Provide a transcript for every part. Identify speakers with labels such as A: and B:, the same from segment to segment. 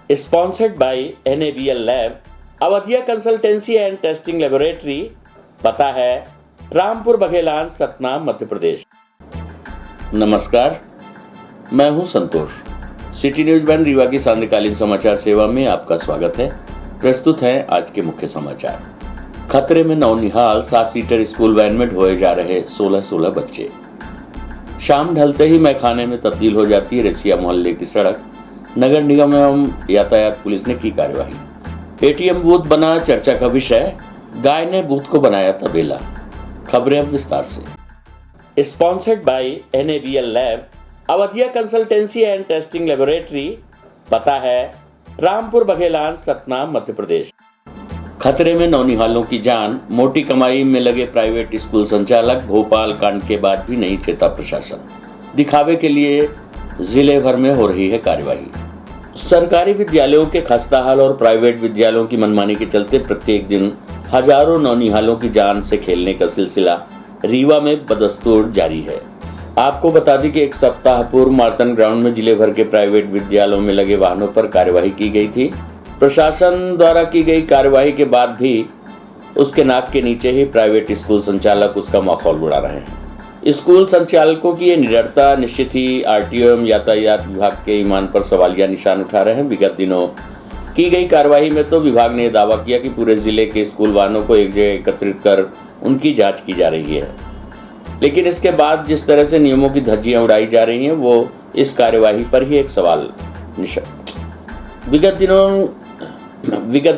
A: Sponsored by NABL Lab, Awadhiya consultancy and testing laboratory, पता है रामपुर बघेलान, सतना, मध्य प्रदेश। नमस्कार, मैं हूं संतोष। सिटी न्यूज वैन रीवा की सांध्यकालीन समाचार सेवा में आपका स्वागत है। प्रस्तुत हैं आज के मुख्य समाचार। खतरे में नौनिहाल 7 सीटर स्कूल वैन में ढोए जा रहे 16 बच्चे। शाम ढलते ही मैखाने में तब्दील हो जाती है रसिया मोहल्ले की सड़क। नगर निगम एवं यातायात पुलिस ने की कार्यवाही। एटीएम बूथ बना चर्चा का विषय, गाय ने बूथ को बनाया तबेला। खबरें अब विस्तार से। Sponsored by NABL lab, Awadhiya consultancy and testing laboratory, पता है रामपुर बघेलान, सतना, मध्य प्रदेश। खतरे में नौनिहालों की जान। मोटी कमाई में लगे प्राइवेट स्कूल संचालक। भोपाल कांड के बाद भी नहीं चेता प्रशासन। दिखावे के लिए जिले भर में हो रही है कार्यवाही। सरकारी विद्यालयों के खस्ताहाल और प्राइवेट विद्यालयों की मनमानी के चलते प्रत्येक दिन हजारों नौनिहालों की जान से खेलने का सिलसिला रीवा में बदस्तूर जारी है। आपको बता दें कि एक सप्ताह पूर्व मार्तन ग्राउंड में जिले भर के प्राइवेट विद्यालयों में लगे वाहनों पर कार्यवाही की गई थी। प्रशासन द्वारा की गई कार्यवाही के बाद भी उसके नाक के नीचे ही प्राइवेट स्कूल संचालक उसका माहौल उड़ा रहे हैं। स्कूल संचालकों की ये निडरता निश्चित ही आरटीओ एवं यातायात विभाग के ईमान पर सवालिया निशान उठा रहे हैं। विगत दिनों की गई कार्यवाही में तो विभाग ने दावा किया कि पूरे जिले के स्कूल वाहनों को एक जगह एकत्रित कर उनकी जांच की जा रही है, लेकिन इसके बाद जिस तरह से नियमों की धज्जियां उड़ाई जा रही हैं वो इस कार्यवाही पर ही एक सवाल निशान। विगत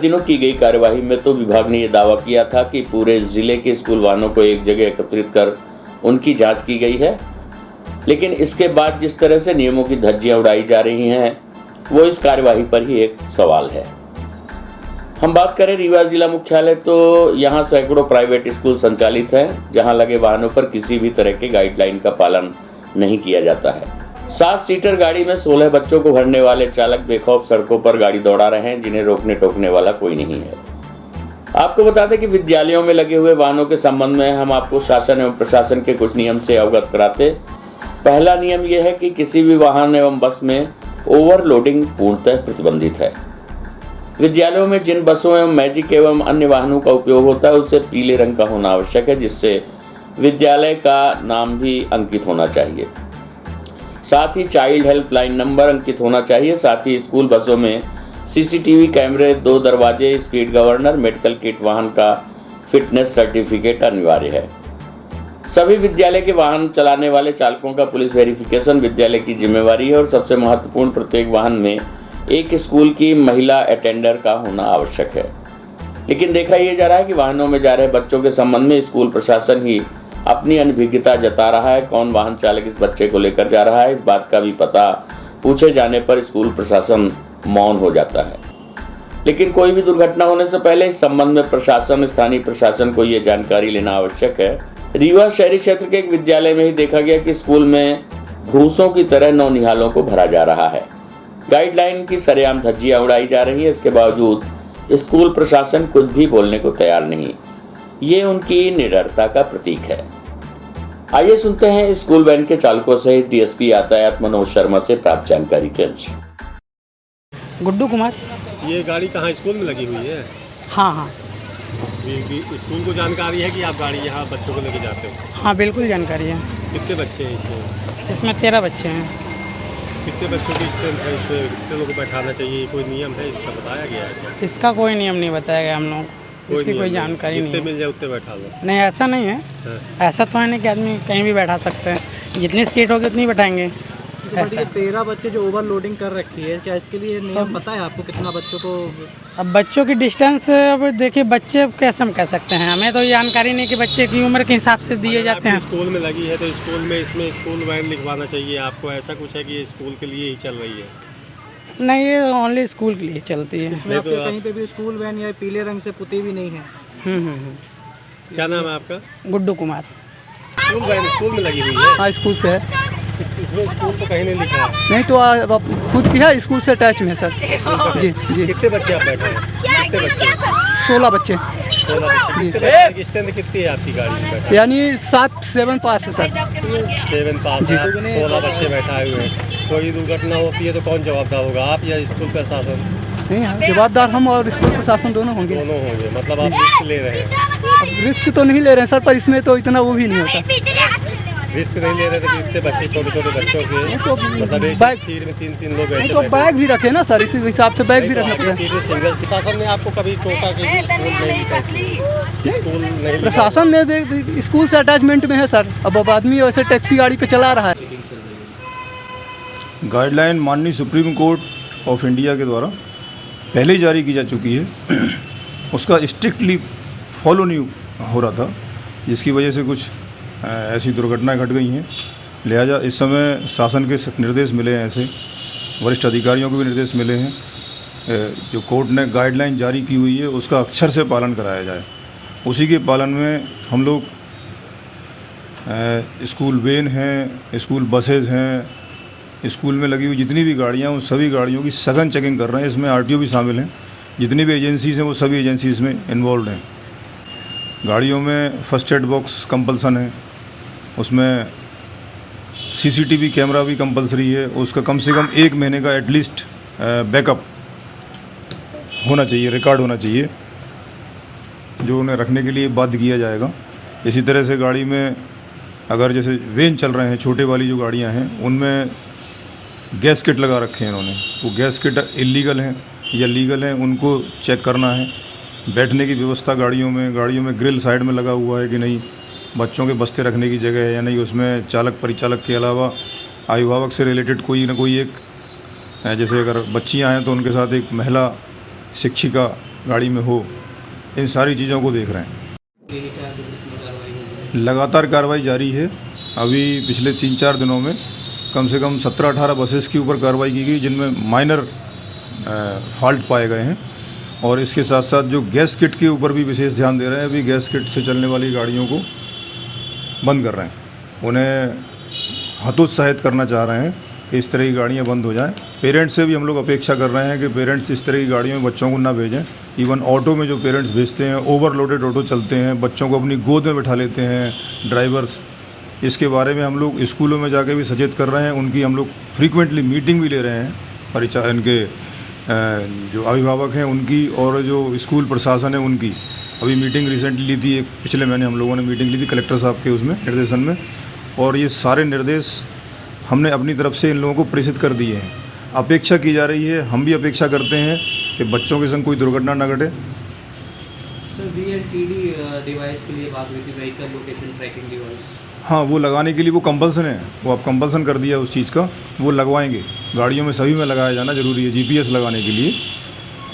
A: दिनों की गई कार्यवाही में तो विभाग ने यह दावा किया था कि पूरे जिले के स्कूल वाहनों को एक जगह एकत्रित कर उनकी जांच की गई है, लेकिन इसके बाद जिस तरह से नियमों की धज्जियां उड़ाई जा रही हैं वो इस कार्यवाही पर ही एक सवाल है। हम बात करें रीवा जिला मुख्यालय तो यहाँ सैकड़ों प्राइवेट स्कूल संचालित हैं, जहाँ लगे वाहनों पर किसी भी तरह के गाइडलाइन का पालन नहीं किया जाता है। 7 सीटर गाड़ी में 16 बच्चों को भरने वाले चालक बेखौफ सड़कों पर गाड़ी दौड़ा रहे हैं, जिन्हें रोकने टोकने वाला कोई नहीं है। आपको बता दें कि विद्यालयों में लगे हुए वाहनों के संबंध में हम आपको शासन एवं प्रशासन के कुछ नियम से अवगत कराते। पहला नियम यह है कि किसी भी वाहन एवं बस में ओवरलोडिंग पूर्णतः प्रतिबंधित है। विद्यालयों में जिन बसों एवं मैजिक एवं अन्य वाहनों का उपयोग होता है उससे पीले रंग का होना आवश्यक है, जिससे विद्यालय का नाम भी अंकित होना चाहिए। साथ ही चाइल्ड हेल्पलाइन नंबर अंकित होना चाहिए। साथ ही स्कूल बसों में CCTV कैमरे, 2 दरवाजे, स्पीड गवर्नर, मेडिकल किट, वाहन का फिटनेस सर्टिफिकेट अनिवार्य है। सभी विद्यालय के वाहन चलाने वाले चालकों का पुलिस वेरिफिकेशन विद्यालय की जिम्मेवारी है और सबसे महत्वपूर्ण, प्रत्येक वाहन में एक स्कूल की महिला अटेंडर का होना आवश्यक है। लेकिन देखा यह जा रहा है कि वाहनों में जा रहे बच्चों के संबंध में स्कूल प्रशासन ही अपनी अनभिज्ञता जता रहा है। कौन वाहन चालक इस बच्चे को लेकर जा रहा है, इस बात का भी पता पूछे जाने पर स्कूल प्रशासन मौन हो जाता है। लेकिन कोई भी दुर्घटना होने से पहले इस संबंध में प्रशासन, स्थानीय प्रशासन को यह जानकारी लेना आवश्यक है। रीवा शहरी क्षेत्र के एक विद्यालय में ही देखा गया कि स्कूल में घूसों की तरह नौनिहालों को भरा जा रहा है। गाइडलाइन की सरेआम धज्जियां उड़ाई जा रही है। इसके बावजूद स्कूल प्रशासन कुछ भी बोलने को तैयार नहीं। ये उनकी निडरता का प्रतीक है। आइए सुनते हैं स्कूल वैन के चालकों सहित DSP यातायात मनोज शर्मा से प्राप्त जानकारी के अंश।
B: गुड्डू कुमार।
C: ये गाड़ी कहाँ स्कूल में लगी हुई है?
B: हाँ।
C: स्कूल को जानकारी है कि आप गाड़ी यहाँ बच्चों को लेके जाते हो?
B: हाँ बिल्कुल जानकारी है।
C: कितने बच्चे हैं इसमें?
B: इसमें 13 बच्चे हैं।
C: कितने बच्चों की स्ट्रेंथ है इसमें? कितने लोगों को बैठाना चाहिए? कोई नियम है इसका बताया गया है क्या?
B: इसका कोई नियम नहीं बताया गया हम लोग, इसकी कोई जानकारी नहीं है।
C: जितने मिल जाए उतने बैठा लो?
B: नहीं, ऐसा नहीं है। ऐसा तो है नहीं कि आदमी कहीं भी बैठा सकते हैं, जितनी सीट होगी उतनी बैठाएंगे।
D: ऐसा 13 बच्चे जो ओवरलोडिंग कर रखी है, क्या इसके लिए नियम पता है आपको? कितना बच्चों को?
B: अब बच्चों की डिस्टेंस, अब देखिए बच्चे कैसे हम कह सकते हैं, हमें तो जानकारी नहीं कि बच्चे की उम्र के हिसाब से दिए जाते हैं।
C: स्कूल में लगी है तो स्कूल में इसमें स्कूल वैन लिखवाना चाहिए आपको। ऐसा कुछ है कि ये स्कूल के लिए ही चल रही है?
B: नहीं, ये ओनली स्कूल के लिए चलती है।
D: इसमें आपके कहीं पे भी स्कूल वैन या पीले रंग से पुती भी नहीं है?
C: क्या नाम है आपका?
B: Guddu Kumar.
C: School van school में लगी हुई है?
D: हाँ स्कूल से है।
C: इसमें स्कूल तो कहीं नहीं लिखा है।
D: नहीं तो आप खुद की है, स्कूल से अटैच में सर। जी।
C: कितने बच्चे आप बैठे हैं? कितने बच्चे?
D: 16 बच्चे।
C: 16 बच्चे। स्ट्रेंथ कितनी है आपकी गाड़ी में?
D: यानी 7 पास है सर।
C: 7 पास है। 16 बच्चे बैठाए हुए हैं। कोई दुर्घटना होती है तो कौन जवाबदार होगा, आप या स्कूल प्रशासन?
E: नहीं, जवाबदार हम और स्कूल प्रशासन दोनों होंगे।
C: दोनों होंगे, मतलब आप रिस्क ले रहे हैं।
E: अब रिस्क तो नहीं ले रहे हैं सर, पर इसमें तो इतना वो भी नहीं होता।
C: रिस्क नहीं ले रहे थे कि इतने बच्चे, छोटे छोटे बच्चों के,
E: तो
C: मतलब एक
E: बैग
C: सीट में 3-3 लोग बैठे।
E: तो बैग भी रखे ना सर, इसी हिसाब से बैग भी रखना पड़ेगा।
C: सिंगल शासन ने आपको कभी टोका कि स्कूल नहीं?
E: प्रशासन ने स्कूल से अटैचमेंट में है सर, अब आदमी वैसे टैक्सी गाड़ी पे चला रहा है।
F: गाइडलाइन माननीय सुप्रीम कोर्ट ऑफ इंडिया के द्वारा पहले ही जारी की जा चुकी है। उसका स्ट्रिक्टली फॉलो नहीं हो रहा था, जिसकी वजह से कुछ ऐसी दुर्घटनाएं घट गई हैं। लिहाजा इस समय शासन के निर्देश मिले हैं, ऐसे वरिष्ठ अधिकारियों को भी निर्देश मिले हैं, जो कोर्ट ने गाइडलाइन जारी की हुई है उसका अक्षर से पालन कराया जाए। उसी के पालन में हम लोग स्कूल वैन हैं, स्कूल बसेज हैं, स्कूल में लगी हुई जितनी भी गाड़ियाँ, उन सभी गाड़ियों की सघन चेकिंग कर रहे हैं। इसमें आरटीओ भी शामिल हैं, जितनी भी एजेंसीज हैं वो सभी एजेंसीज में इन्वॉल्व हैं। गाड़ियों में फर्स्ट एड बॉक्स कंपल्सन है, उसमें सीसीटीवी कैमरा भी कंपलसरी है, उसका कम से कम 1 महीने का एटलीस्ट बैकअप होना चाहिए, रिकॉर्ड होना चाहिए, जो उन्हें रखने के लिए बाध्य किया जाएगा। इसी तरह से गाड़ी में अगर जैसे वैन चल रहे हैं, छोटे वाली जो गाड़ियां हैं, उनमें गैस किट लगा रखे हैं इन्होंने, वो गैस किट इलीगल हैं या लीगल हैं, उनको चेक करना है। बैठने की व्यवस्था गाड़ियों में ग्रिल साइड में लगा हुआ है कि नहीं, बच्चों के बस्ते रखने की जगह है या नहीं, उसमें चालक परिचालक के अलावा अभिभावक से रिलेटेड कोई ना कोई एक, जैसे अगर बच्चियां हैं तो उनके साथ एक महिला शिक्षिका गाड़ी में हो, इन सारी चीज़ों को देख रहे हैं। लगातार कार्रवाई जारी है। अभी पिछले 3-4 दिनों में कम से कम 17-18 बसेस के ऊपर कार्रवाई की गई, जिनमें माइनर फॉल्ट पाए गए हैं। और इसके साथ साथ जो गैस किट के ऊपर भी विशेष ध्यान दे रहे हैं। अभी गैस किट से चलने वाली गाड़ियों को बंद कर रहे हैं, उन्हें हतोत्साहित करना चाह रहे हैं कि इस तरह की गाड़ियाँ बंद हो जाएं। पेरेंट्स से भी हम लोग अपेक्षा कर रहे हैं कि पेरेंट्स इस तरह की गाड़ियों में बच्चों को ना भेजें। इवन ऑटो में जो पेरेंट्स भेजते हैं, ओवरलोडेड ऑटो चलते हैं, बच्चों को अपनी गोद में बैठा लेते हैं ड्राइवर्स। इसके बारे में हम लोग स्कूलों में जाके भी सचेत कर रहे हैं, उनकी हम लोग फ्रीक्वेंटली मीटिंग भी ले रहे हैं। इनके जो अभिभावक हैं उनकी और जो स्कूल प्रशासन है उनकी अभी मीटिंग रिसेंटली ली थी, एक पिछले महीने हम लोगों ने मीटिंग ली थी कलेक्टर साहब के उसमें निर्देशन में, और ये सारे निर्देश हमने अपनी तरफ से इन लोगों को प्रेषित कर दिए हैं। अपेक्षा की जा रही है, हम भी अपेक्षा करते हैं कि बच्चों के संग कोई दुर्घटना न घटे।
D: सर VLTD डिवाइस के लिए बात हुई थी, व्हीकल लोकेशन ट्रैकिंग डिवाइस।
F: हाँ, वो लगाने के लिए वो कंपल्सन है, वो आप कंपल्सन कर दिया उस चीज़ का, वो लगवाएंगे। गाड़ियों में सभी में लगाया जाना जरूरी है, GPS लगाने के लिए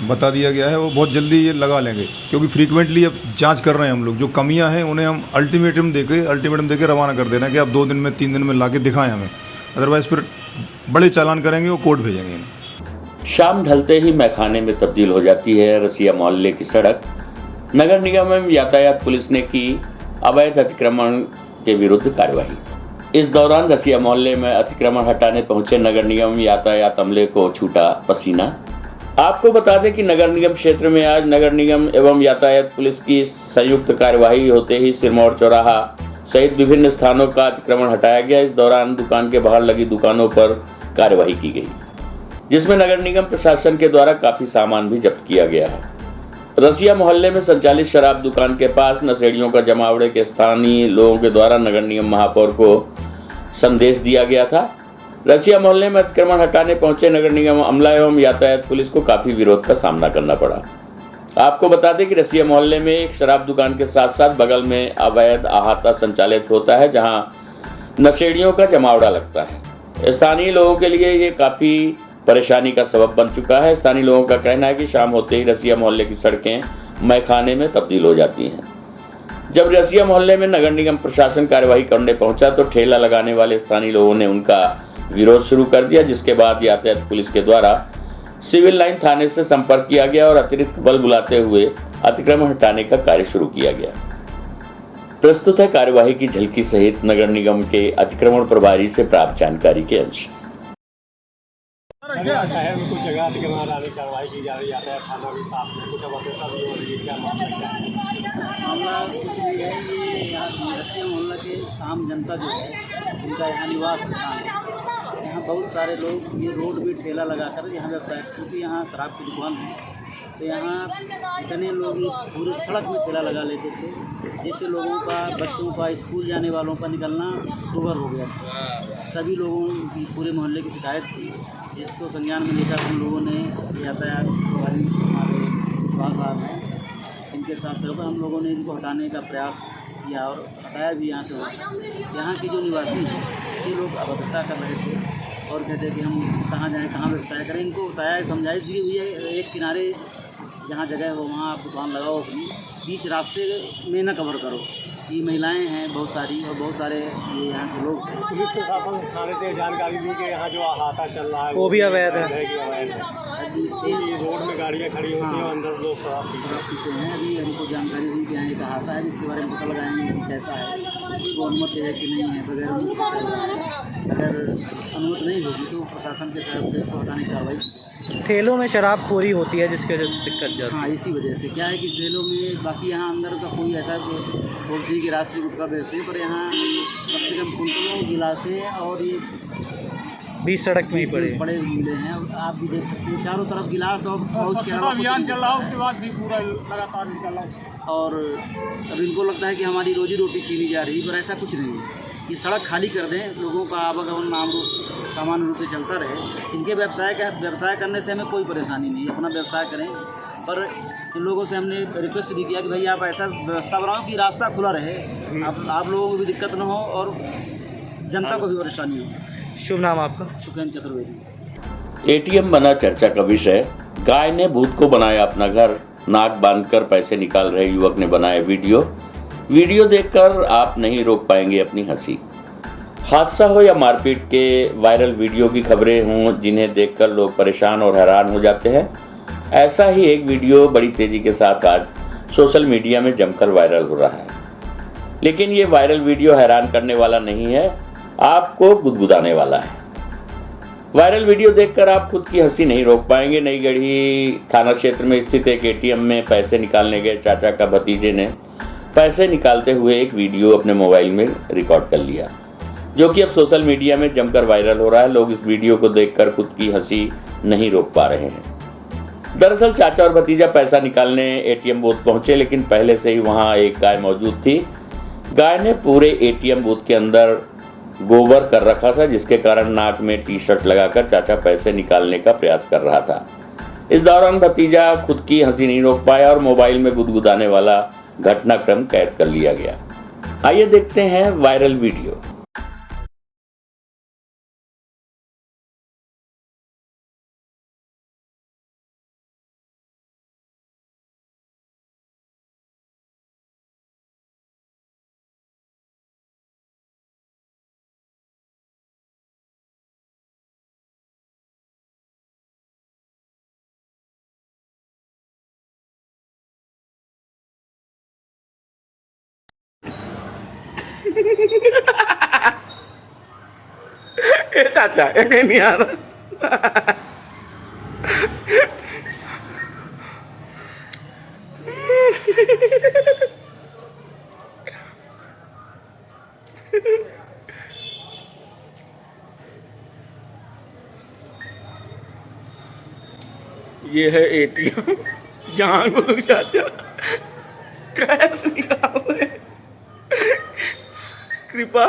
F: बता दिया गया है। वो बहुत जल्दी ये लगा लेंगे, क्योंकि फ्रीक्वेंटली अब जांच कर रहे हैं हम लोग। जो कमियां हैं उन्हें हम अल्टीमेटम देके रवाना कर दे रहे हैं कि आप 2 दिन में 3 दिन में ला के दिखाएँ हमें, अदरवाइज़ फिर बड़े चालान करेंगे, वो कोर्ट भेजेंगे इन्हें।
A: शाम ढलते ही मैखाने में तब्दील हो जाती है रसिया मोहल्ले की सड़क। नगर निगम एवं यातायात पुलिस ने की अवैध अतिक्रमण के विरुद्ध कार्रवाई। इस दौरान रसिया मोहल्ले में अतिक्रमण हटाने पहुंचे नगर निगम यातायात अमले को छूटा पसीना। आपको बता दें कि नगर निगम क्षेत्र में आज नगर निगम एवं यातायात पुलिस की संयुक्त कार्यवाही होते ही सिरमौर चौराहा सहित विभिन्न स्थानों का अतिक्रमण हटाया गया। इस दौरान दुकान के बाहर लगी दुकानों पर कार्यवाही की गई, जिसमें नगर निगम प्रशासन के द्वारा काफी सामान भी जब्त किया गया है। रसिया मोहल्ले में संचालित शराब दुकान के पास नशेड़ियों का जमावड़े के स्थानीय लोगों के द्वारा नगर निगम महापौर को संदेश दिया गया था। रसिया मोहल्ले में अतिक्रमण हटाने पहुंचे नगर निगम अमला एवं यातायात पुलिस को काफी विरोध का सामना करना पड़ा। आपको बता दें कि रसिया मोहल्ले में एक शराब दुकान के साथ साथ बगल में अवैध अहाता संचालित होता है, जहां नशेड़ियों का जमावड़ा लगता है। स्थानीय लोगों के लिए ये काफी परेशानी का सबब बन चुका है। स्थानीय लोगों का कहना है कि शाम होते ही रसिया मोहल्ले की सड़कें मैखाने में तब्दील हो जाती हैं। जब रसिया मोहल्ले में नगर निगम प्रशासन कार्यवाही करने पहुंचा तो ठेला लगाने वाले स्थानीय लोगों ने उनका विरोध शुरू कर दिया, जिसके बाद यातायात पुलिस के द्वारा सिविल लाइन थाने से संपर्क किया गया और अतिरिक्त बल बुलाते हुए अतिक्रमण हटाने का कार्य शुरू किया गया। प्रस्तुत है कार्यवाही की झलकी सहित नगर निगम के अतिक्रमण प्रभारी से प्राप्त जानकारी के अंश।
C: शहर में कुछ जगह अतिक्रमण हटाने की कार्रवाई की जा रही है, थाना भी साफ में कुछ अवसरता भी हो रही है, क्या मामला है?
G: मामला कुछ नहीं है, ये यहाँ रसिया मोहल्ला के आम जनता जो है, उनका यहाँ निवास स्थान है। यहाँ बहुत सारे लोग ये रोड पे ठेला लगाकर यहाँ व्यवसाय, क्योंकि यहाँ शराब की दुकान है, तो यहाँ इतने लोग पूरे सड़क में ठेला लगा लेते थे, जिससे लोगों का, बच्चों का, स्कूल जाने वालों का निकलना दुभर हो गया था। सभी लोगों की, पूरे मोहल्ले की शिकायत थी, जिसको संज्ञान में लेकर हम लोगों ने यातायात हमारे विश्वास साहब हैं, इनके साथ सहयोग हम लोगों ने इनको हटाने का प्रयास किया और हटाया भी यहाँ से। यहाँ के जो निवासी हैं ये लोग अभद्रता कर रहे थे और कहते कि हम कहाँ जाएँ, कहाँ व्यवसाय करें। इनको बताया, समझाइश दी हुई है, एक किनारे जहाँ जगह हो वहाँ आप दुकान लगाओ अपनी, बीच रास्ते में न कवर करो। ये महिलाएं हैं बहुत सारी और बहुत सारे ये यहाँ के लोग।
C: पुलिस प्रशासन थाने से जानकारी दी कि यहाँ जो अहाता चल रहा है
D: वो भी अवैध है।
C: ये रोड में गाड़ियाँ खड़ी होती हैं, अंदर लोग शराब
G: पीते हैं। अभी हमको जानकारी दी कि यहाँ एक अहाता है, जिसके बारे में पता लगाएंगे कि कैसा है, वो अनुमति है कि नहीं है, बगैर अनुमति चल रहा है। अगर अनुमति नहीं होगी तो प्रशासन के साथ से इसको हटाने की कार्रवाई की जाए।
D: ठेलों में शराबखोरी होती है जिसकी वजह से दिक्कत जाती है।
G: हाँ, इसी वजह से क्या है कि ठेलों में, बाकी यहाँ अंदर का कोई ऐसा बोलती कि राष्ट्रीय गुटखा बेचते हैं, पर यहाँ कम से कम कुंटलों गिलासें और ये
D: बीच सड़क में ही
G: बड़े मिले हैं। आप भी देख सकते हैं चारों तरफ गिलास और
C: अभियान चल रहा है, उसके बाद भी पूरा लगातार निकल रहा है।
G: और अब इनको लगता है कि हमारी रोजी रोटी छीनी जा रही, पर ऐसा कुछ नहीं है। ये सड़क खाली कर दें, लोगों का आवागमन सामान्य रूप से चलता रहे। इनके व्यवसाय करने से हमें कोई परेशानी नहीं, अपना व्यवसाय करें। पर इन लोगों से हमने रिक्वेस्ट भी किया कि भाई आप ऐसा व्यवस्था बनाओ कि रास्ता खुला रहे, आप लोगों को भी दिक्कत न हो और जनता को भी परेशानी हो।
D: शुभ नाम आपका?
G: सुखेन चतुर्वेदी।
A: एटीएम बना चर्चा का विषय। गाय ने भूत को बनाया अपना घर, नाक बांधकर पैसे निकाल रहे युवक ने बनाया वीडियो देखकर आप नहीं रोक पाएंगे अपनी हंसी। हादसा हो या मारपीट के वायरल वीडियो की खबरें हों जिन्हें देखकर लोग परेशान और हैरान हो जाते हैं, ऐसा ही एक वीडियो बड़ी तेजी के साथ आज सोशल मीडिया में जमकर वायरल हो रहा है। लेकिन ये वायरल वीडियो हैरान करने वाला नहीं है, आपको गुदगुदाने वाला है। वायरल वीडियो देखकर आप खुद की हंसी नहीं रोक पाएंगे। नई गढ़ी थाना क्षेत्र में स्थित एक एटीएम में पैसे निकालने गए चाचा का भतीजे ने पैसे निकालते हुए एक वीडियो अपने मोबाइल में रिकॉर्ड कर लिया, जो कि अब सोशल मीडिया में जमकर वायरल हो रहा है। लोग इस वीडियो को देखकर खुद की हंसी नहीं रोक पा रहे हैं। दरअसल चाचा और भतीजा पैसा निकालने एटीएम बूथ पहुंचे, लेकिन पहले से ही वहां एक गाय मौजूद थी। गाय ने पूरे एटीएम बूथ के अंदर गोबर कर रखा था, जिसके कारण नाक में टी-शर्ट लगाकर चाचा पैसे निकालने का प्रयास कर रहा था। इस दौरान भतीजा खुद की हंसी नहीं रोक पाया और मोबाइल में गुदगुदाने वाला घटनाक्रम कैद कर लिया गया। आइए देखते हैं वायरल वीडियो।
H: चाचा एक नहीं आ रहा। ये है एटीएम जहां को लोग चाचा कैश निकाल रहे। कृपा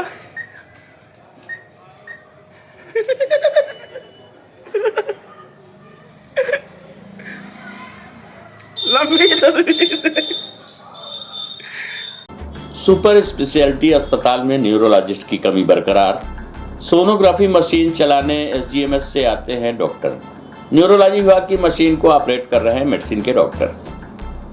H: लंबी तस्वीर।
A: सुपर स्पेशलिटी अस्पताल में न्यूरोलॉजिस्ट की कमी बरकरार। सोनोग्राफी मशीन चलाने एसजीएमएस से आते हैं डॉक्टर। न्यूरोलॉजी विभाग की मशीन को ऑपरेट कर रहे हैं मेडिसिन के डॉक्टर।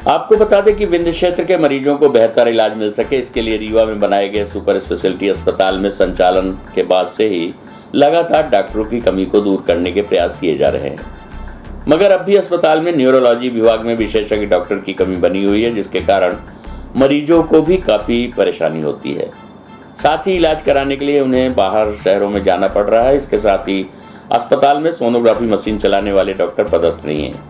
A: आपको बता दें कि विंध्य क्षेत्र के मरीजों को बेहतर इलाज मिल सके, इसके लिए रीवा में बनाए गए सुपर स्पेशलिटी अस्पताल में संचालन के बाद से ही लगातार डॉक्टरों की कमी को दूर करने के प्रयास किए जा रहे हैं, मगर अब भी अस्पताल में न्यूरोलॉजी विभाग में विशेषज्ञ डॉक्टर की कमी बनी हुई है, जिसके कारण मरीजों को भी काफ़ी परेशानी होती है। साथ ही इलाज कराने के लिए उन्हें बाहर शहरों में जाना पड़ रहा है। इसके साथ ही अस्पताल में सोनोग्राफी मशीन चलाने वाले डॉक्टर पदस्थ नहीं हैं,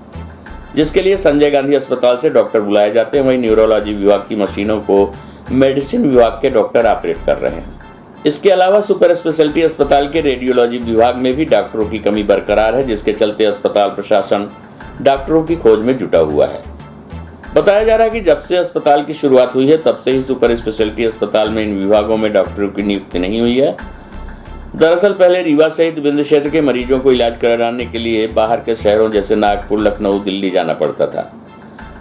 A: जिसके लिए संजय गांधी अस्पताल से डॉक्टर बुलाए जाते हैं। वहीं न्यूरोलॉजी विभाग की मशीनों को मेडिसिन विभाग के डॉक्टर ऑपरेट कर रहे हैं। इसके अलावा सुपर स्पेशलिटी अस्पताल के रेडियोलॉजी विभाग में भी डॉक्टरों की कमी बरकरार है, जिसके चलते अस्पताल प्रशासन डॉक्टरों की खोज में जुटा हुआ है। बताया जा रहा है कि जब से अस्पताल की शुरुआत हुई है तब से ही सुपर स्पेशलिटी अस्पताल में इन विभागों में डॉक्टरों की नियुक्ति नहीं हुई है। दरअसल पहले रीवा सहित विंध्य क्षेत्र के मरीजों को इलाज कराने के लिए बाहर के शहरों जैसे नागपुर, लखनऊ, दिल्ली जाना पड़ता था,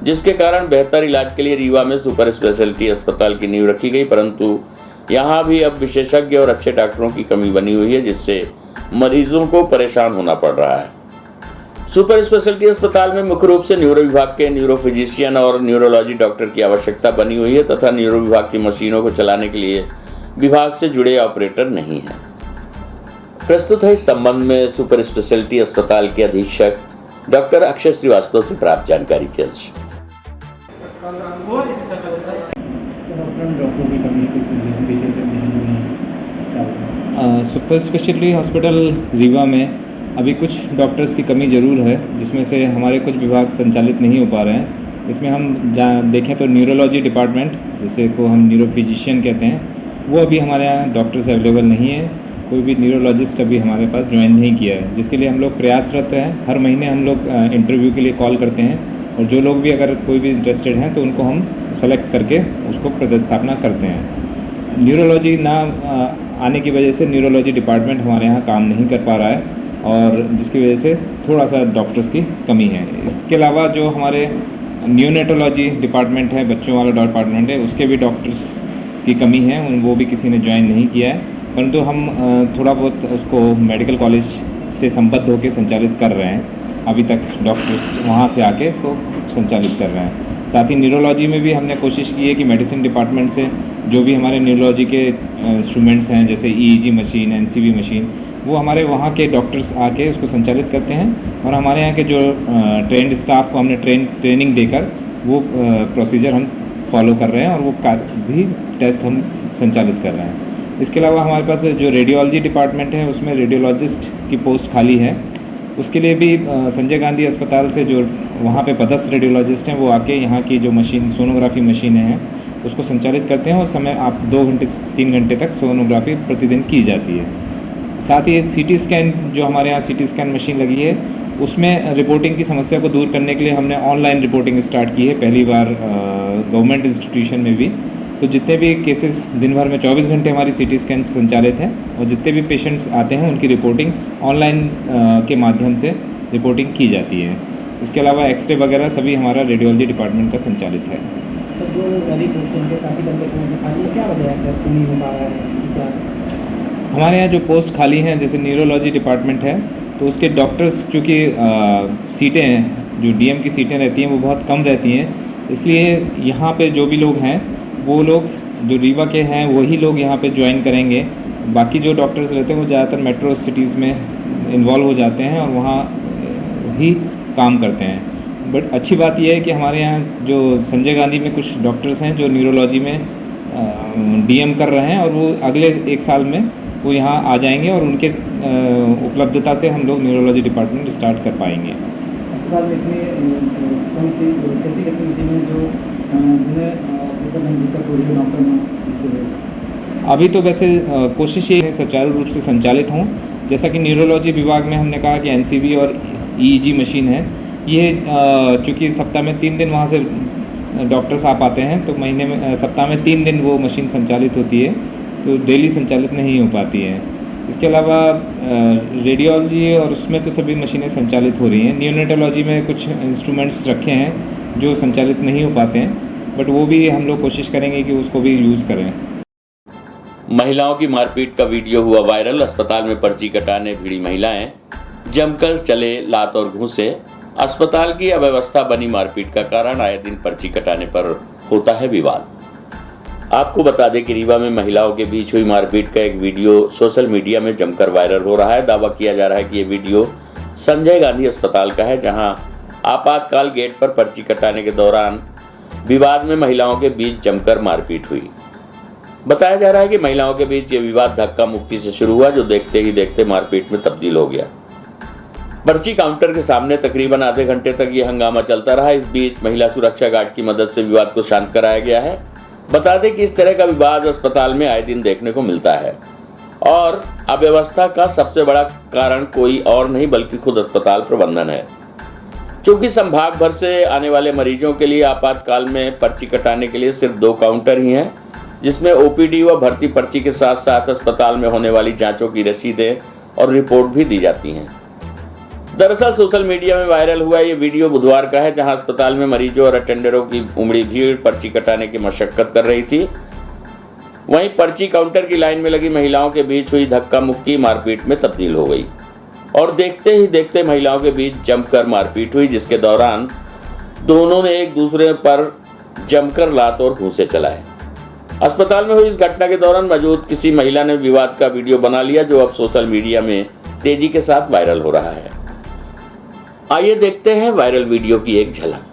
A: जिसके कारण बेहतर इलाज के लिए रीवा में सुपर स्पेशलिटी अस्पताल की नींव रखी गई। परंतु यहाँ भी अब विशेषज्ञ और अच्छे डॉक्टरों की कमी बनी हुई है, जिससे मरीजों को परेशान होना पड़ रहा है। सुपर स्पेशलिटी अस्पताल में मुख्य रूप से न्यूरो विभाग के न्यूरो फिजिशियन और न्यूरोलॉजी डॉक्टर की आवश्यकता बनी हुई है तथा न्यूरो विभाग की मशीनों को चलाने के लिए विभाग से जुड़े ऑपरेटर नहीं है। प्रस्तुत है इस संबंध में सुपर स्पेशलिटी अस्पताल के अधीक्षक डॉक्टर अक्षय श्रीवास्तव से प्राप्त जानकारी के अंश।
I: सुपर स्पेशलिटी हॉस्पिटल रीवा में अभी कुछ डॉक्टर्स की कमी ज़रूर है, जिसमें से हमारे कुछ विभाग संचालित नहीं हो पा रहे हैं। इसमें हम देखें तो न्यूरोलॉजी डिपार्टमेंट, जिसे को हम न्यूरो फिजिशियन कहते हैं, वो अभी हमारे यहाँ डॉक्टर्स अवेलेबल नहीं है। कोई भी न्यूरोलॉजिस्ट अभी हमारे पास ज्वाइन नहीं किया है, जिसके लिए हम लोग प्रयासरत हैं। हर महीने हम लोग इंटरव्यू के लिए कॉल करते हैं और जो लोग भी अगर कोई भी इंटरेस्टेड हैं तो उनको हम सेलेक्ट करके उसको पदस्थापना करते हैं। न्यूरोलॉजी ना आने की वजह से न्यूरोलॉजी डिपार्टमेंट हमारे यहाँ काम नहीं कर पा रहा है और जिसकी वजह से थोड़ा सा डॉक्टर्स की कमी है। इसके अलावा जो हमारे न्यूनेटोलॉजी डिपार्टमेंट है, बच्चों वाला डिपार्टमेंट है, उसके भी डॉक्टर्स की कमी है, वो भी किसी ने ज्वाइन नहीं किया है। परंतु हम थोड़ा बहुत उसको मेडिकल कॉलेज से संबद्ध होकर संचालित कर रहे हैं। अभी तक डॉक्टर्स वहाँ से आके इसको संचालित कर रहे हैं। साथ ही न्यूरोलॉजी में भी हमने कोशिश की है कि मेडिसिन डिपार्टमेंट से जो भी हमारे न्यूरोलॉजी के इंस्ट्रूमेंट्स हैं, जैसे EEG मशीन, NCV मशीन, वो हमारे वहाँ के डॉक्टर्स आके उसको संचालित करते हैं और हमारे यहाँ के जो ट्रेंड स्टाफ को हमने ट्रेनिंग देकर वो प्रोसीजर हम फॉलो कर रहे हैं और वो भी टेस्ट हम संचालित कर रहे हैं। इसके अलावा हमारे पास जो रेडियोलॉजी डिपार्टमेंट है उसमें रेडियोलॉजिस्ट की पोस्ट खाली है। उसके लिए भी संजय गांधी अस्पताल से जो वहाँ पे पदस्थ रेडियोलॉजिस्ट हैं वो आके यहाँ की जो मशीन सोनोग्राफी मशीनें हैं उसको संचालित करते हैं और समय आप 2 घंटे 3 घंटे तक सोनोग्राफी प्रतिदिन की जाती है। साथ ही CT स्कैन, जो हमारे यहाँ CT स्कैन मशीन लगी है, उसमें रिपोर्टिंग की समस्या को दूर करने के लिए हमने ऑनलाइन रिपोर्टिंग स्टार्ट की है, पहली बार गवर्नमेंट इंस्टीट्यूशन में भी। तो जितने भी केसेस दिन भर में 24 घंटे हमारी CT स्कैन संचालित है और जितने भी पेशेंट्स आते हैं उनकी रिपोर्टिंग ऑनलाइन के माध्यम से रिपोर्टिंग की जाती है। इसके अलावा एक्सरे वगैरह सभी हमारा रेडियोलॉजी डिपार्टमेंट का संचालित है।
B: तो जो काफ़ी लंबे समय से खाली है, क्या वजह है सर, नहीं हो पा रहा है?
I: हमारे यहाँ जो पोस्ट खाली हैं, जैसे न्यूरोलॉजी डिपार्टमेंट है, तो उसके डॉक्टर्स चूँकि सीटें हैं, जो DM की सीटें रहती हैं वो बहुत कम रहती हैं, इसलिए यहाँ पे जो भी लोग हैं वो लोग जो रीवा के हैं वही लोग यहाँ पे ज्वाइन करेंगे। बाकी जो डॉक्टर्स रहते हैं वो ज़्यादातर मेट्रो सिटीज़ में इन्वॉल्व हो जाते हैं और वहाँ ही काम करते हैं। बट अच्छी बात यह है कि हमारे यहाँ जो संजय गांधी में कुछ डॉक्टर्स हैं जो न्यूरोलॉजी में DM कर रहे हैं और वो अगले 1 साल में वो यहाँ आ जाएंगे और उनके उपलब्धता से हम लोग न्यूरोलॉजी डिपार्टमेंट स्टार्ट कर पाएंगे।
B: अस्पताल में कैसी मशीनें जो दिक्कत हो रही है डॉक्टर में, इसकी वजह से?
I: अभी तो वैसे कोशिश ये है सुचारू रूप से संचालित हों। जैसा कि न्यूरोलॉजी विभाग में हमने कहा कि NCV और EEG मशीन है, ये चूँकि सप्ताह में 3 दिन वहाँ से डॉक्टर्स आ पाते हैं, तो महीने में सप्ताह में 3 दिन वो मशीन संचालित होती है, तो डेली संचालित नहीं हो पाती है। इसके अलावा रेडियोलॉजी और उसमें तो सभी मशीनें संचालित हो रही हैं। न्यूनेटोलॉजी में कुछ इंस्ट्रूमेंट्स रखे हैं जो संचालित नहीं हो पाते हैं, बट वो भी हम लोग कोशिश करेंगे कि उसको भी यूज़ करें।
A: महिलाओं की मारपीट का वीडियो हुआ वायरल। अस्पताल में पर्ची कटाने भिड़ी महिलाएं, जमकर चले लात और घूंसे। अस्पताल की अव्यवस्था बनी मारपीट का कारण। आए दिन पर्ची कटाने पर होता है विवाद। आपको बता दें कि रीवा में महिलाओं के बीच हुई मारपीट का एक वीडियो सोशल मीडिया में जमकर वायरल हो रहा है। दावा किया जा रहा है कि ये वीडियो संजय गांधी अस्पताल का है, जहां आपातकाल गेट पर पर्ची कटाने के दौरान विवाद में महिलाओं के बीच जमकर मारपीट हुई। बताया जा रहा है कि महिलाओं के बीच ये विवाद धक्का मुक्की से शुरू हुआ, जो देखते ही देखते मारपीट में तब्दील हो गया। पर्ची काउंटर के सामने तकरीबन आधे घंटे तक ये हंगामा चलता रहा। इस बीच महिला सुरक्षा गार्ड की मदद से विवाद को शांत कराया गया है, बता दें कि इस तरह का विवाद अस्पताल में आए दिन देखने को मिलता है और अव्यवस्था का सबसे बड़ा कारण कोई और नहीं बल्कि खुद अस्पताल प्रबंधन है। चूंकि संभाग भर से आने वाले मरीजों के लिए आपातकाल में पर्ची कटाने के लिए सिर्फ 2 काउंटर ही हैं, जिसमें ओपीडी व भर्ती पर्ची के साथ साथ अस्पताल में होने वाली जांचों की रसीदें और रिपोर्ट भी दी जाती हैं। दरअसल सोशल मीडिया में वायरल हुआ ये वीडियो बुधवार का है, जहां अस्पताल में मरीजों और अटेंडरों की उमड़ी भीड़ पर्ची कटाने की मशक्कत कर रही थी। वहीं पर्ची काउंटर की लाइन में लगी महिलाओं के बीच हुई धक्का मुक्की मारपीट में तब्दील हो गई और देखते ही देखते महिलाओं के बीच जमकर मारपीट हुई, जिसके दौरान दोनों ने एक दूसरे पर जमकर लात और घूंसे चलाए। अस्पताल में हुई इस घटना के दौरान मौजूद किसी महिला ने विवाद का वीडियो बना लिया, जो अब सोशल मीडिया में तेजी के साथ वायरल हो रहा है। आइए देखते हैं वायरल वीडियो की एक झलक।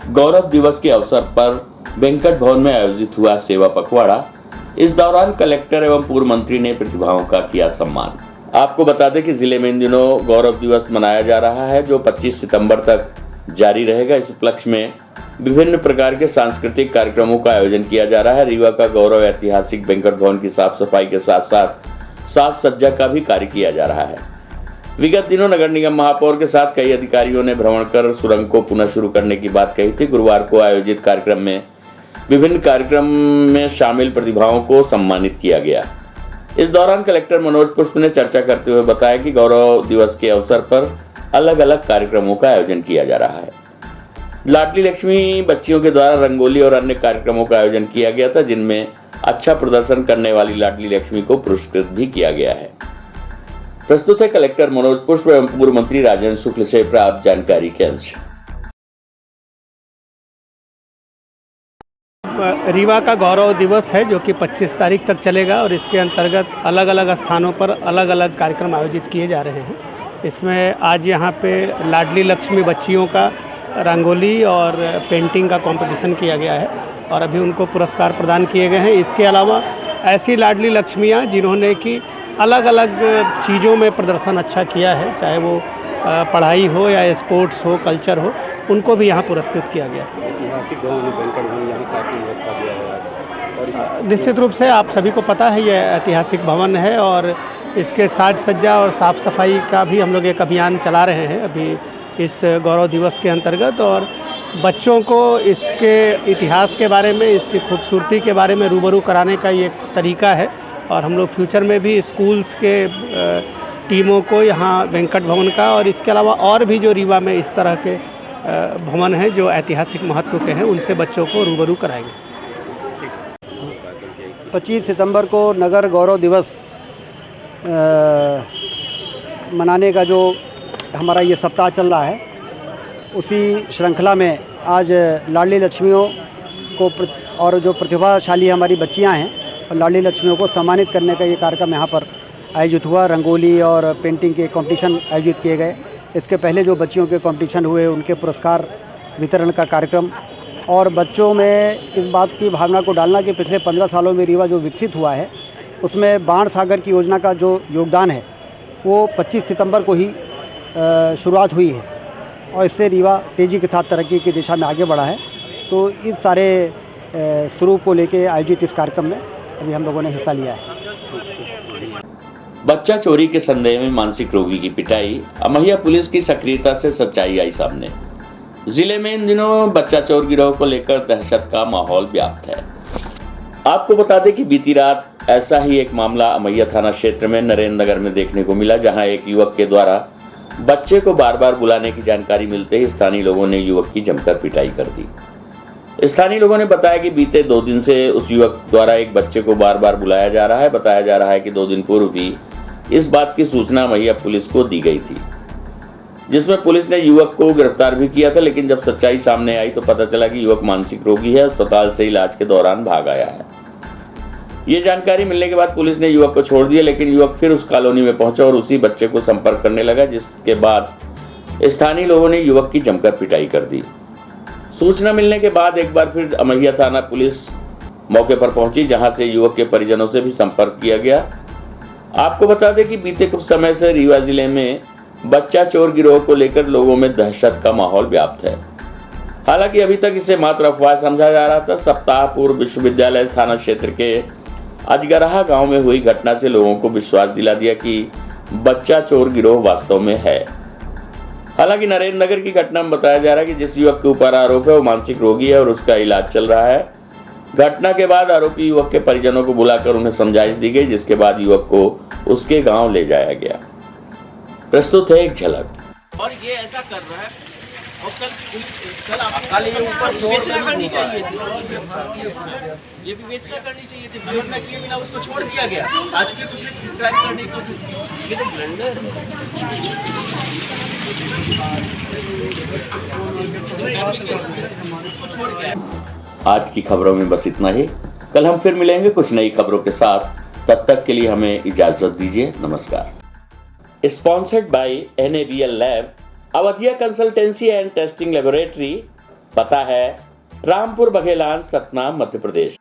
A: गौरव दिवस के अवसर पर वेंकट भवन में आयोजित हुआ सेवा पखवाड़ा। इस दौरान कलेक्टर एवं पूर्व मंत्री ने प्रतिभाओं का किया सम्मान। आपको बता दें कि जिले में इन दिनों गौरव दिवस मनाया जा रहा है, जो 25 सितंबर तक जारी रहेगा। इस उपलक्ष्य में विभिन्न प्रकार के सांस्कृतिक कार्यक्रमों का आयोजन किया जा रहा है। रीवा का गौरव ऐतिहासिक वेंकट भवन की साफ सफाई के साथ साथ साज सज्जा का भी कार्य किया जा रहा है। विगत दिनों नगर निगम महापौर के साथ कई अधिकारियों ने भ्रमण कर सुरंग को पुनः शुरू करने की बात कही थी। गुरुवार को आयोजित कार्यक्रम में विभिन्न कार्यक्रम में शामिल प्रतिभाओं को सम्मानित किया गया। इस दौरान कलेक्टर मनोज पुष्प ने चर्चा करते हुए बताया कि गौरव दिवस के अवसर पर अलग अलग कार्यक्रमों का आयोजन किया जा रहा है। लाडली लक्ष्मी बच्चियों के द्वारा रंगोली और अन्य कार्यक्रमों का आयोजन किया गया था, जिनमें अच्छा प्रदर्शन करने वाली लाडली लक्ष्मी को पुरस्कृत भी किया गया है। प्रस्तुत है कलेक्टर मनोज पुष्प एवं पूर्व मंत्री राजेंद्र शुक्ल से प्राप्त जानकारी के अंश।
J: रीवा का गौरव दिवस है जो कि 25 तारीख तक चलेगा और इसके अंतर्गत अलग अलग स्थानों पर अलग अलग कार्यक्रम आयोजित किए जा रहे हैं। इसमें आज यहाँ पे लाडली लक्ष्मी बच्चियों का रंगोली और पेंटिंग का कंपटीशन किया गया है और अभी उनको पुरस्कार प्रदान किए गए हैं। इसके अलावा ऐसी लाडली लक्ष्मियाँ जिन्होंने कि अलग अलग चीज़ों में प्रदर्शन अच्छा किया है, चाहे वो पढ़ाई हो या स्पोर्ट्स हो, कल्चर हो, उनको भी यहाँ पुरस्कृत किया गया।
C: ऐतिहासिक भवन वेंकट भवन यहाँ काफ़ी रखा गया है और
J: निश्चित रूप से आप सभी को पता है ये ऐतिहासिक भवन है और इसके साज सज्जा और साफ़ सफाई का भी हम लोग एक अभियान चला रहे हैं अभी इस गौरव दिवस के अंतर्गत, और बच्चों को इसके इतिहास के बारे में, इसकी खूबसूरती के बारे में रूबरू कराने का ये एक तरीका है। और हम लोग फ्यूचर में भी स्कूल्स के टीमों को यहाँ वेंकट भवन का और इसके अलावा और भी जो रीवा में इस तरह के भवन हैं जो ऐतिहासिक महत्व के हैं, उनसे बच्चों को रूबरू कराएंगे।
K: 25 सितंबर को नगर गौरव दिवस मनाने का जो हमारा ये सप्ताह चल रहा है, उसी श्रृंखला में आज लाडली लक्ष्मियों को और जो प्रतिभाशाली हमारी बच्चियां हैं और लाडली लक्ष्मियों को सम्मानित करने का ये कार्यक्रम यहाँ पर आयोजित हुआ। रंगोली और पेंटिंग के कंपटीशन आयोजित किए गए। इसके पहले जो बच्चियों के कंपटीशन हुए उनके पुरस्कार वितरण का कार्यक्रम, और बच्चों में इस बात की भावना को डालना कि पिछले 15 सालों में रीवा जो विकसित हुआ है उसमें बाण सागर की योजना का जो योगदान है वो 25 सितंबर को ही शुरुआत हुई है और इससे रीवा तेज़ी के साथ तरक्की की दिशा में आगे बढ़ा है। तो इस सारे स्वरूप को लेके आयोजित इस कार्यक्रम में अभी हम लोगों ने हिस्सा लिया है।
A: बच्चा चोरी के संदेह में मानसिक रोगी की पिटाई, अमैया पुलिस की सक्रियता से सच्चाई आई सामने। जिले में इन दिनों बच्चा चोर गिरोह को लेकर दहशत का माहौल व्याप्त है। आपको बता दें कि बीती रात ऐसा ही एक मामला अमैया थाना क्षेत्र में नरेंद्र नगर में देखने को मिला, जहां एक युवक के द्वारा बच्चे को बार बार बुलाने की जानकारी मिलते ही स्थानीय लोगों ने युवक की जमकर पिटाई कर दी। स्थानीय लोगों ने बताया कि बीते 2 दिन से उस युवक द्वारा एक बच्चे को बार बार बुलाया जा रहा है। बताया जा रहा है कि 2 दिन पूर्व भी इस बात की सूचना अमैया पुलिस को दी गई थी। जिसमें पुलिस ने युवक को गिरफ्तार भी किया था, लेकिन जब सच्चाई सामने आई तो पता चला कि युवक मानसिक रोगी है, अस्पताल से इलाज के दौरान भाग आया है। ये जानकारी मिलने के बाद पुलिस ने युवक को छोड़ दिया, लेकिन युवक फिर उस कॉलोनी में पहुंचा और उसी बच्चे को संपर्क करने लगा, जिसके बाद स्थानीय लोगों ने युवक की जमकर पिटाई कर दी। सूचना मिलने के बाद एक बार फिर अमैया थाना पुलिस मौके पर पहुंची, जहां से युवक के परिजनों से भी संपर्क किया गया। आपको बता दें कि बीते कुछ समय से रीवा जिले में बच्चा चोर गिरोह को लेकर लोगों में दहशत का माहौल व्याप्त है। हालांकि अभी तक इसे मात्र अफवाह समझा जा रहा था। सप्ताह पूर्व विश्वविद्यालय थाना क्षेत्र के अजगराहा गांव में हुई घटना से लोगों को विश्वास दिला दिया कि बच्चा चोर गिरोह वास्तव में है। हालांकि नरेंद्र नगर की घटना में बताया जा रहा है कि जिस युवक के ऊपर आरोप है वो मानसिक रोगी है और उसका इलाज चल रहा है। घटना के बाद आरोपी युवक के परिजनों को बुलाकर उन्हें समझाइश दी गई, जिसके बाद युवक को उसके गांव ले जाया गया। प्रस्तुत है एक झलक।
H: और ये ऐसा कर रहा है और कल आपको ये ऊपर विवेचना करनी चाहिए थी, ये विवेचना करनी चाहिए थी। विवेचना किए बिना उसको छोड़ दिया गया। आज की उसने ट्रैक करने की कोशिश की, ये तो ब्लंडर है।
A: आज की खबरों में बस इतना ही। कल हम फिर मिलेंगे कुछ नई खबरों के साथ। तब तक के लिए हमें इजाजत दीजिए। नमस्कार। Sponsored by NABL lab, Awadhiya consultancy and testing laboratory. पता है रामपुर बघेलान, सतना, मध्य प्रदेश।